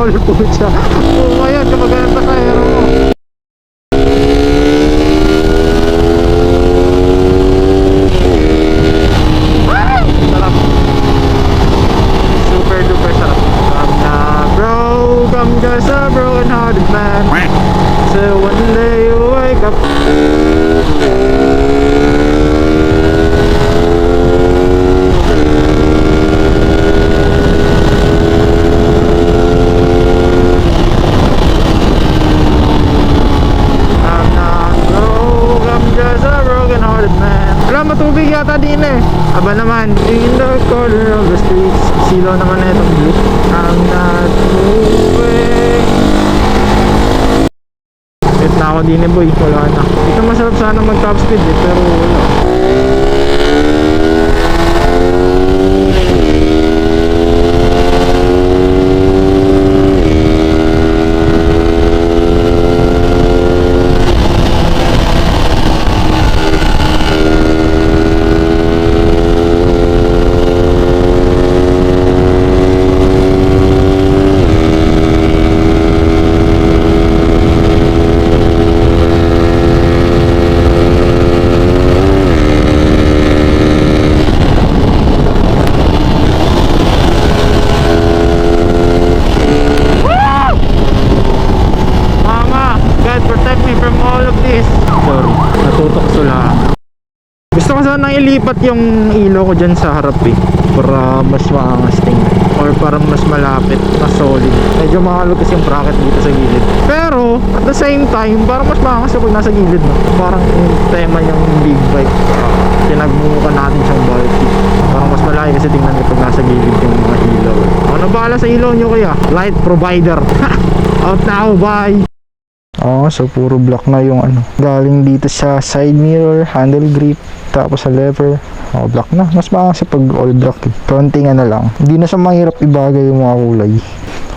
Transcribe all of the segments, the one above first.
tol po siya. Oo, ngayon kapag ganun pa sa aero mo. Sarap. Super duper sarap. Come na bro, come just a broken hearted man. So one day you wake up. Wala matubig yata din eh. Aba naman, in the corner of the streets. Silaw naman na itong blue. I'm not moving. Wait na ako din eh boy, wala na. Ito masarap sana mag top speed eh, pero wala. Gusto ko sana ilipat yung ilaw ko dyan sa harap eh, para mas maangas tingnan, or para mas malapit, mas solid. Medyo makalog kasi yung bracket dito sa gilid, pero at the same time parang mas maangas kapag nasa gilid, no? Parang yung tema yung big bike, pinagmumukan natin siyang bulky. Parang mas malaki kasi tingnan kapag nasa gilid yung mga ilaw. Ano bahala sa ilaw nyo kaya? Light provider. Out now, bye! So puro block na yung ano. Galing dito sa side mirror, handle grip, tapos sa lever. Block na. Mas maangas pag all block eh. Konting ano lang. Hindi na siya mahirap ibagay yung mga kulay.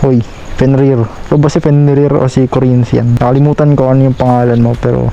Hoy, Fenrir. Ito ba si Fenrir o si Corinthian? Nakalimutan ko ano yung pangalan mo, pero